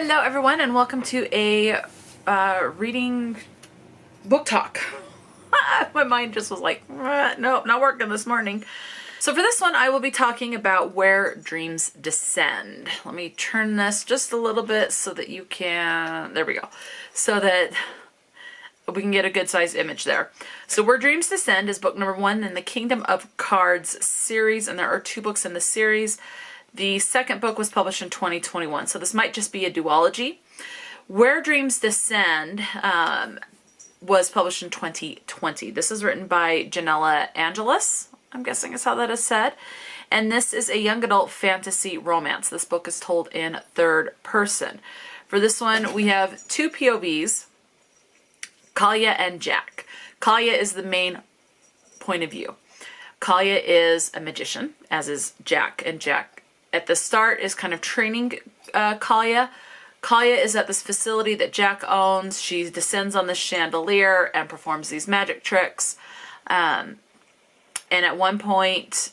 Hello everyone and welcome to a reading book talk. My mind just was like, nope, not working this morning. So for this one I will be talking about Where Dreams Descend. Let me turn this just a little bit so that you can, there we go, so that we can get a good sized image there. So Where Dreams Descend is book number 1 in the Kingdom of Cards series, and there are 2 books in the series. The second book was published in 2021, so this might just be a duology. Where Dreams Descend was published in 2020. This is written by Janella Angelis, I'm guessing is how that is said. And this is a young adult fantasy romance. This book is told in third person. For this one, we have 2 POVs, Kalia and Jack. Kalia is the main point of view. Kalia is a magician, as is Jack, and Jack at the start is kind of training Kalia. Kalia is at this facility that Jack owns. She descends on this chandelier and performs these magic tricks. And at one point,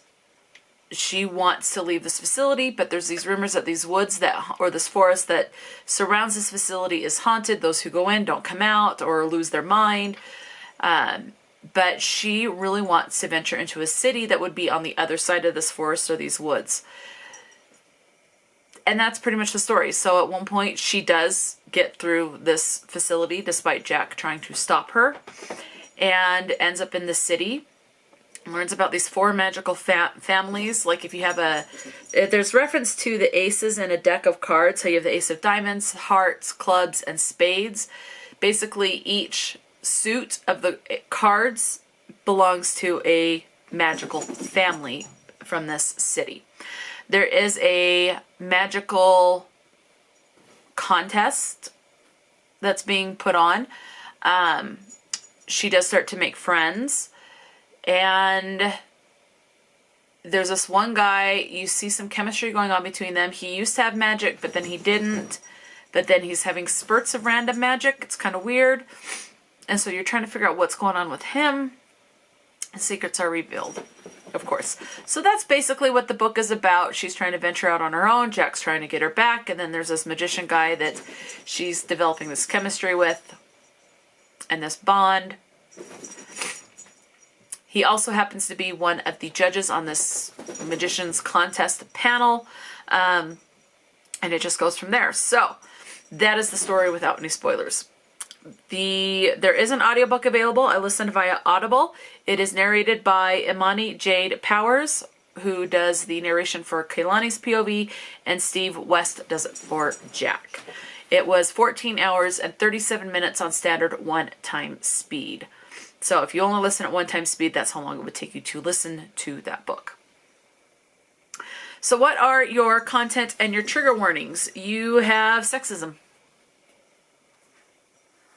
she wants to leave this facility, but there's these rumors that these woods or this forest that surrounds this facility is haunted. Those who go in don't come out or lose their mind. But she really wants to venture into a city that would be on the other side of this forest or these woods. And that's pretty much the story. So at one point she does get through this facility despite Jack trying to stop her, and ends up in the city. Learns about these 4 magical families. Like if you have there's reference to the aces in a deck of cards. So you have the ace of diamonds, hearts, clubs, and spades. Basically each suit of the cards belongs to a magical family from this city. There is a magical contest that's being put on. She does start to make friends. And there's this one guy, you see some chemistry going on between them. He used to have magic, but then he didn't. But then he's having spurts of random magic. It's kind of weird. And so you're trying to figure out what's going on with him. And secrets are revealed, of course. So that's basically what the book is about. She's trying to venture out on her own. Jack's trying to get her back. And then there's this magician guy that she's developing this chemistry with and this bond. He also happens to be one of the judges on this magician's contest panel. And it just goes from there. So that is the story without any spoilers. There is an audiobook available. I listened via Audible. It is narrated by Imani Jade Powers, who does the narration for Kaylani's POV, and Steve West does it for Jack. It was 14 hours and 37 minutes on standard 1-time speed. So if you only listen at 1-time speed, that's how long it would take you to listen to that book. So what are your content and your trigger warnings? You have sexism.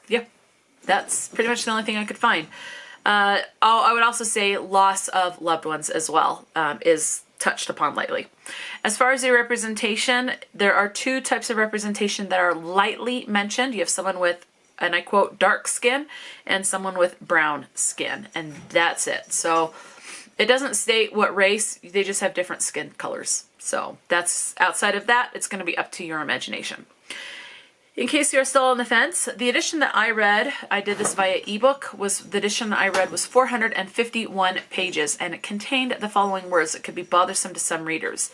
Yeah, that's pretty much the only thing I could find. I would also say loss of loved ones as well is touched upon lightly. As far as the representation, there are 2 types of representation that are lightly mentioned. You have someone with, and I quote, dark skin, and someone with brown skin, and that's it. So it doesn't state what race, they just have different skin colors. So that's, outside of that, it's going to be up to your imagination. In case you're still on the fence, the edition that I read, I did this via ebook, the edition I read was 451 pages, and it contained the following words that could be bothersome to some readers.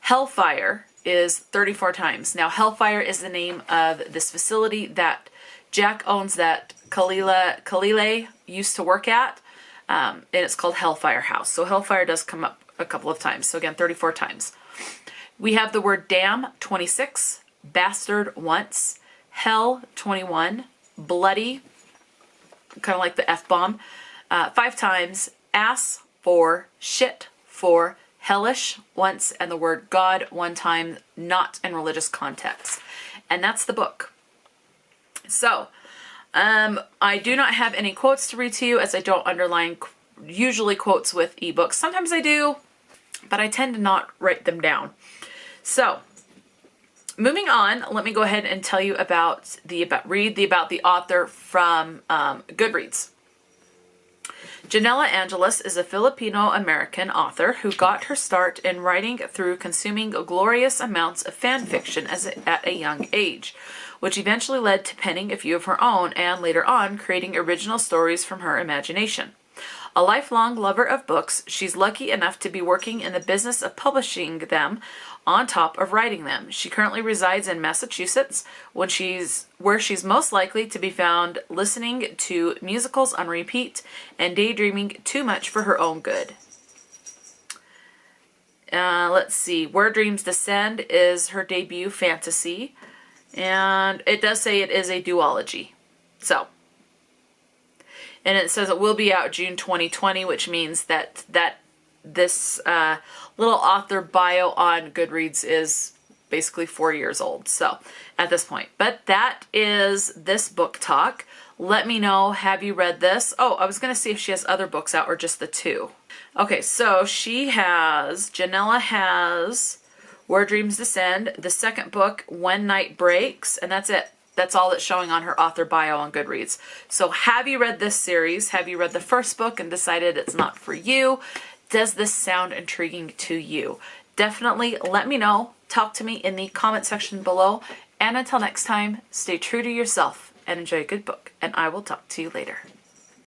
Hellfire is 34 times. Now, Hellfire is the name of this facility that Jack owns, that Kalile used to work at, and it's called Hellfire House. So Hellfire does come up a couple of times. So again, 34 times. We have the word damn, 26, bastard once, hell 21, bloody, kind of like the F-bomb, 5 times, ass 4, shit 4, hellish once, and the word God 1 time, not in religious context. And that's the book. So I do not have any quotes to read to you, as I don't underline usually quotes with ebooks. Sometimes I do, but I tend to not write them down. So moving on, let me go ahead and tell you about the author from Goodreads. Janella Angeles is a Filipino-American author who got her start in writing through consuming glorious amounts of fan fiction at a young age, which eventually led to penning a few of her own and later on creating original stories from her imagination. A lifelong lover of books, she's lucky enough to be working in the business of publishing them on top of writing them. She currently resides in Massachusetts, where she's most likely to be found listening to musicals on repeat and daydreaming too much for her own good. Let's see. Where Dreams Descend is her debut fantasy, and it does say it is a duology. So, and it says it will be out June 2020, which means that this little author bio on Goodreads is basically 4 years old. So at this point, but that is this book talk. Let me know, have you read this? Oh, I was going to see if she has other books out or just the two. Okay, so Janella has Where Dreams Descend, the second book, When Night Breaks, and that's it. That's all that's showing on her author bio on Goodreads. So have you read this series? Have you read the first book and decided it's not for you? Does this sound intriguing to you? Definitely let me know. Talk to me in the comment section below. And until next time, stay true to yourself and enjoy a good book. And I will talk to you later.